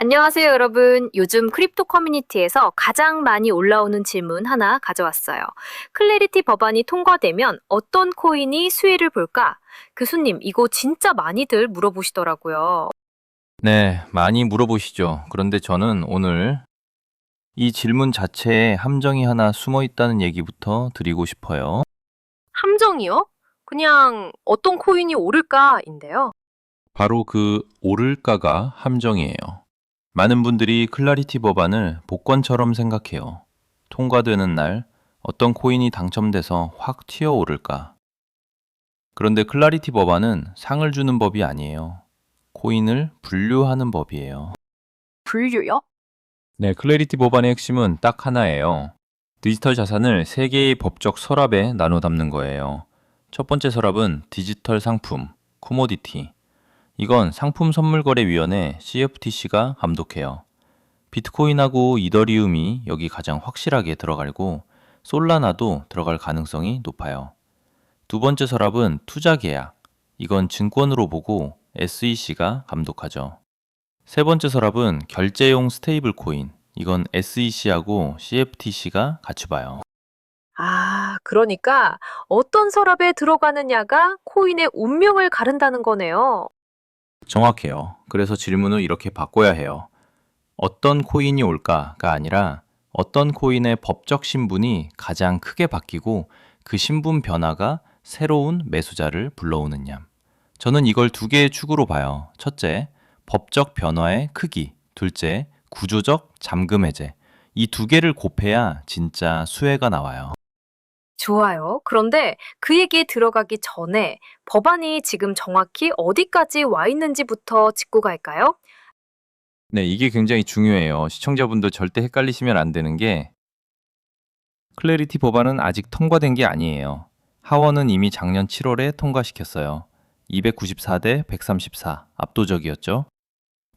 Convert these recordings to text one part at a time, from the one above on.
안녕하세요, 여러분. 요즘 크립토 커뮤니티에서 가장 많이 올라오는 질문 하나 가져왔어요. 클래리티 법안이 통과되면 어떤 코인이 수혜를 볼까? 교수님, 이거 진짜 많이들 물어보시더라고요. 네, 많이 물어보시죠. 그런데 저는 오늘 이 질문 자체에 함정이 하나 숨어 있다는 얘기부터 드리고 싶어요. 함정이요? 그냥 어떤 코인이 오를까인데요. 바로 그 오를까가 함정이에요. 많은 분들이 클라리티 법안을 복권처럼 생각해요. 통과되는 날 어떤 코인이 당첨돼서 확 튀어오를까. 그런데 클라리티 법안은 상을 주는 법이 아니에요. 코인을 분류하는 법이에요. 분류요? 네, 클래리티 법안의 핵심은 딱 하나예요. 디지털 자산을 세 개의 법적 서랍에 나눠 담는 거예요. 첫 번째 서랍은 디지털 상품, 코모디티. 이건 상품선물거래위원회 CFTC가 감독해요. 비트코인하고 이더리움이 여기 가장 확실하게 들어가고 솔라나도 들어갈 가능성이 높아요. 두 번째 서랍은 투자 계약. 이건 증권으로 보고 SEC가 감독하죠. 세 번째 서랍은 결제용 스테이블 코인. 이건 SEC하고 CFTC가 같이 봐요. 그러니까 어떤 서랍에 들어가느냐가 코인의 운명을 가른다는 거네요. 정확해요. 그래서 질문을 이렇게 바꿔야 해요. 어떤 코인이 올까가 아니라 어떤 코인의 법적 신분이 가장 크게 바뀌고 그 신분 변화가 새로운 매수자를 불러오느냐. 저는 이걸 두 개의 축으로 봐요. 첫째, 법적 변화의 크기. 둘째, 구조적 잠금 해제. 이 두 개를 곱해야 진짜 수혜가 나와요. 좋아요. 그런데 그 얘기에 들어가기 전에 법안이 지금 정확히 어디까지 와 있는지부터 짚고 갈까요? 네, 이게 굉장히 중요해요. 시청자분들 절대 헷갈리시면 안 되는 게 클래리티 법안은 아직 통과된 게 아니에요. 하원은 이미 작년 7월에 통과시켰어요. 294대 134, 압도적이었죠.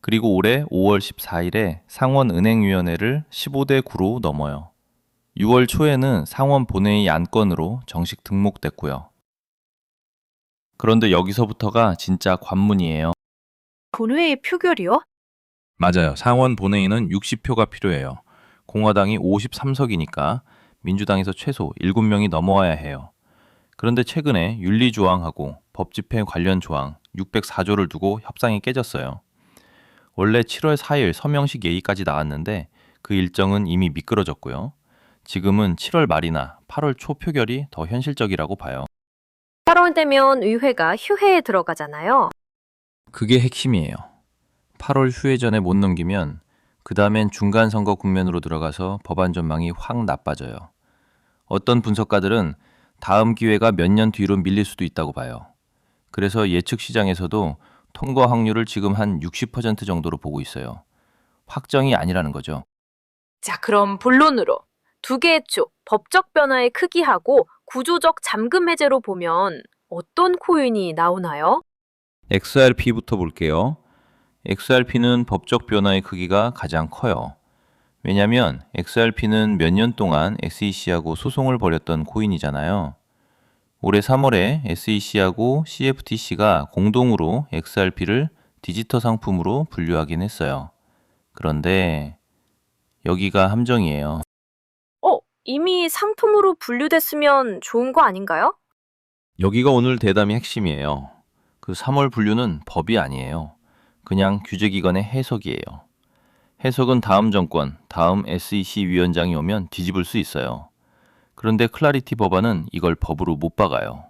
그리고 올해 5월 14일에 상원 은행위원회를 15대 9로 넘어요. 6월 초에는 상원 본회의 안건으로 정식 등록됐고요. 그런데 여기서부터가 진짜 관문이에요. 본회의 표결이요? 맞아요. 상원 본회의는 60표가 필요해요. 공화당이 53석이니까 민주당에서 최소 7명이 넘어와야 해요. 그런데 최근에 윤리조항하고 법집행 관련 조항 604조를 두고 협상이 깨졌어요. 원래 7월 4일 서명식 예의까지 나왔는데 그 일정은 이미 미끄러졌고요. 지금은 7월 말이나 8월 초 표결이 더 현실적이라고 봐요. 8월 되면 의회가 휴회에 들어가잖아요. 그게 핵심이에요. 8월 휴회 전에 못 넘기면 그 다음엔 중간선거 국면으로 들어가서 법안 전망이 확 나빠져요. 어떤 분석가들은 다음 기회가 몇 년 뒤로 밀릴 수도 있다고 봐요. 그래서 예측 시장에서도 통과 확률을 지금 한 60% 정도로 보고 있어요. 확정이 아니라는 거죠. 자, 그럼 본론으로. 두 개의 쪽, 법적 변화의 크기하고 구조적 잠금 해제로 보면 어떤 코인이 나오나요? XRP부터 볼게요. XRP는 법적 변화의 크기가 가장 커요. 왜냐면 XRP는 몇 년 동안 SEC하고 소송을 벌였던 코인이잖아요. 올해 3월에 SEC하고 CFTC가 공동으로 XRP를 디지털 상품으로 분류하긴 했어요. 그런데 여기가 함정이에요. 이미 상품으로 분류됐으면 좋은 거 아닌가요? 여기가 오늘 대담의 핵심이에요. 그 3월 분류는 법이 아니에요. 그냥 규제기관의 해석이에요. 해석은 다음 정권, 다음 SEC 위원장이 오면 뒤집을 수 있어요. 그런데 클라리티 법안은 이걸 법으로 못 박아요.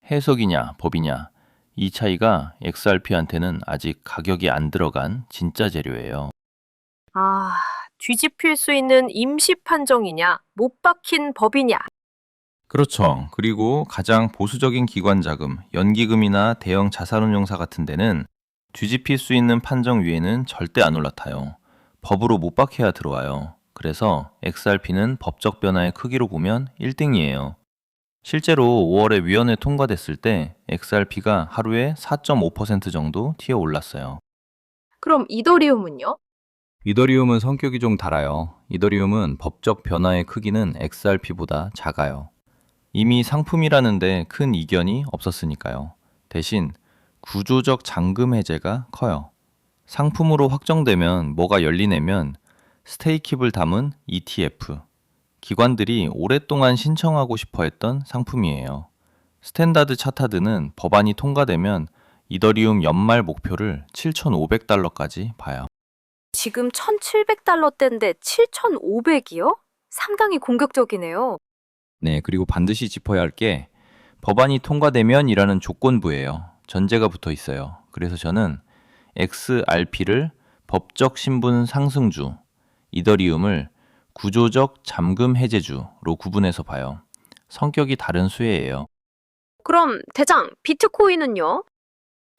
해석이냐, 법이냐, 이 차이가 XRP한테는 아직 가격이 안 들어간 진짜 재료예요. 뒤집힐 수 있는 임시 판정이냐, 못 박힌 법이냐. 그렇죠. 그리고 가장 보수적인 기관 자금, 연기금이나 대형 자산운용사 같은 데는 뒤집힐 수 있는 판정 위에는 절대 안 올라타요. 법으로 못 박혀야 들어와요. 그래서 XRP는 법적 변화의 크기로 보면 1등이에요. 실제로 5월에 위원회 통과됐을 때 XRP가 하루에 4.5% 정도 튀어 올랐어요. 그럼 이더리움은요? 이더리움은 성격이 좀 달라요. 이더리움은 법적 변화의 크기는 XRP보다 작아요. 이미 상품이라는데 큰 이견이 없었으니까요. 대신 구조적 잠금 해제가 커요. 상품으로 확정되면 뭐가 열리냐면 스테이킵을 담은 ETF, 기관들이 오랫동안 신청하고 싶어 했던 상품이에요. 스탠다드 차타드는 법안이 통과되면 이더리움 연말 목표를 7,500달러까지 봐요. 지금 1,700달러대인데 7,500이요? 상당히 공격적이네요. 네, 그리고 반드시 짚어야 할 게 법안이 통과되면이라는 조건부예요. 전제가 붙어 있어요. 그래서 저는 XRP를 법적 신분 상승주, 이더리움을 구조적 잠금 해제주로 구분해서 봐요. 성격이 다른 수혜예요. 그럼 대장, 비트코인은요?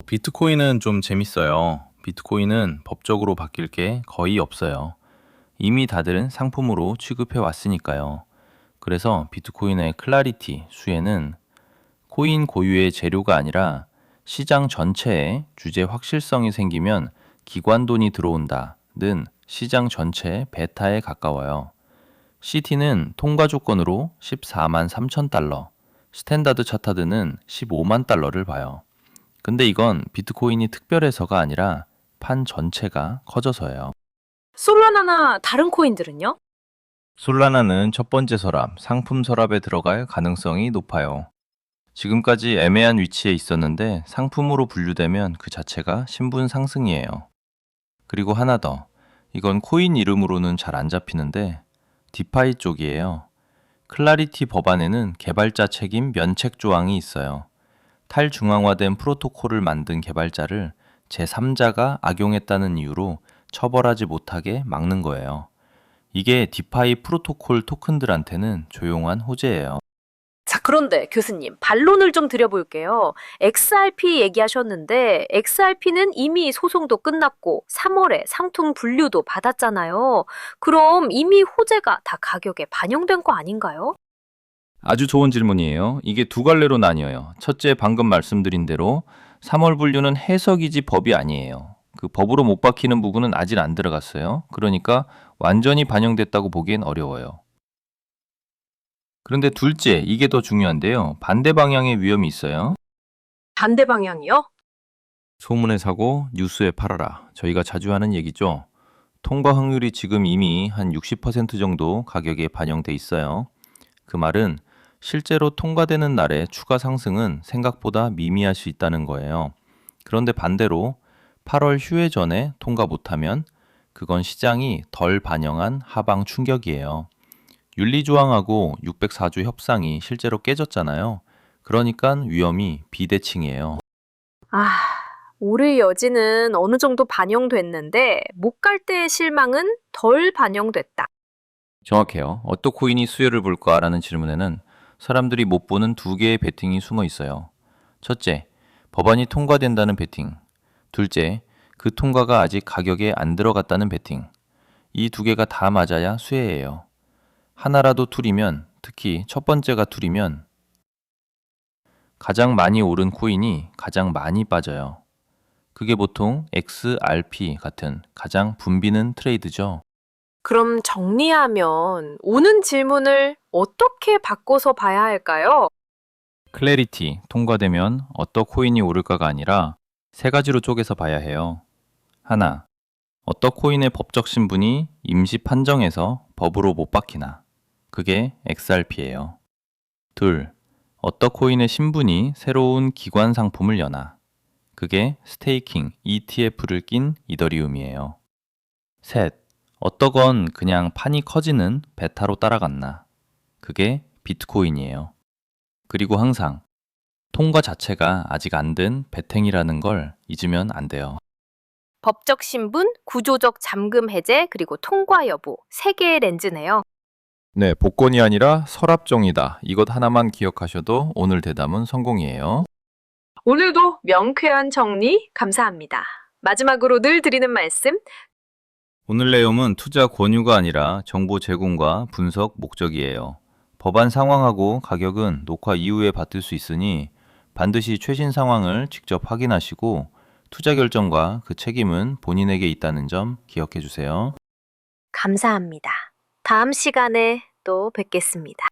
비트코인은 좀 재밌어요. 비트코인은 법적으로 바뀔 게 거의 없어요. 이미 다들 상품으로 취급해 왔으니까요. 그래서 비트코인의 클라리티 수혜는 코인 고유의 재료가 아니라 시장 전체에 주제 확실성이 생기면 기관 돈이 들어온다는 시장 전체 베타에 가까워요. CT는 통과 조건으로 14만 3천 달러, 스탠다드 차타드는 15만 달러를 봐요. 근데 이건 비트코인이 특별해서가 아니라 판 전체가 커져서예요. 솔라나나 다른 코인들은요? 솔라나는 첫 번째 서랍, 상품 서랍에 들어갈 가능성이 높아요. 지금까지 애매한 위치에 있었는데 상품으로 분류되면 그 자체가 신분 상승이에요. 그리고 하나 더. 이건 코인 이름으로는 잘 안 잡히는데 디파이 쪽이에요. 클라리티 법안에는 개발자 책임 면책 조항이 있어요. 탈중앙화된 프로토콜을 만든 개발자를 제3자가 악용했다는 이유로 처벌하지 못하게 막는 거예요. 이게 디파이 프로토콜 토큰들한테는 조용한 호재예요. 자, 그런데 교수님, 반론을 좀 드려볼게요. XRP 얘기하셨는데 XRP는 이미 소송도 끝났고 3월에 상품 분류도 받았잖아요. 그럼 이미 호재가 다 가격에 반영된 거 아닌가요? 아주 좋은 질문이에요. 이게 두 갈래로 나뉘어요. 첫째, 방금 말씀드린 대로 3월 분류는 해석이지 법이 아니에요. 그 법으로 못 박히는 부분은 아직 안 들어갔어요. 그러니까 완전히 반영됐다고 보기엔 어려워요. 그런데 둘째, 이게 더 중요한데요. 반대 방향의 위험이 있어요. 반대 방향이요? 소문에 사고 뉴스에 팔아라. 저희가 자주 하는 얘기죠. 통과 확률이 지금 이미 한 60% 정도 가격에 반영돼 있어요. 그 말은 실제로 통과되는 날의 추가 상승은 생각보다 미미할 수 있다는 거예요. 그런데 반대로 8월 휴회 전에 통과 못하면 그건 시장이 덜 반영한 하방 충격이에요. 윤리조항하고 604조 협상이 실제로 깨졌잖아요. 그러니까 위험이 비대칭이에요. 아, 오를 여지는 어느 정도 반영됐는데 못 갈 때의 실망은 덜 반영됐다. 정확해요. 어떤 코인이 수혜를 볼까라는 질문에는 사람들이 못 보는 두 개의 베팅이 숨어 있어요. 첫째, 법안이 통과된다는 베팅. 둘째, 그 통과가 아직 가격에 안 들어갔다는 베팅. 이 두 개가 다 맞아야 수혜예요. 하나라도 툴이면, 특히 첫 번째가 툴이면 가장 많이 오른 코인이 가장 많이 빠져요. 그게 보통 XRP 같은 가장 붐비는 트레이드죠. 그럼 정리하면 오는 질문을 어떻게 바꿔서 봐야 할까요? 클래리티 통과되면 어떤 코인이 오를까가 아니라 세 가지로 쪼개서 봐야 해요. 하나, 어떤 코인의 법적 신분이 임시 판정에서 법으로 못 박히나. 그게 XRP예요. 둘, 어떤 코인의 신분이 새로운 기관 상품을 여나. 그게 스테이킹 ETF를 낀 이더리움이에요. 셋, 어떤 건 그냥 판이 커지는 베타로 따라갔나. 그게 비트코인이에요. 그리고 항상 통과 자체가 아직 안 된 베탱이라는 걸 잊으면 안 돼요. 법적 신분, 구조적 잠금 해제, 그리고 통과 여부 세 개의 렌즈네요. 네, 복권이 아니라 서랍종이다. 이것 하나만 기억하셔도 오늘 대담은 성공이에요. 오늘도 명쾌한 정리 감사합니다. 마지막으로 늘 드리는 말씀, 오늘 내용은 투자 권유가 아니라 정보 제공과 분석 목적이에요. 법안 상황하고 가격은 녹화 이후에 받을 수 있으니 반드시 최신 상황을 직접 확인하시고 투자 결정과 그 책임은 본인에게 있다는 점 기억해 주세요. 감사합니다. 다음 시간에 또 뵙겠습니다.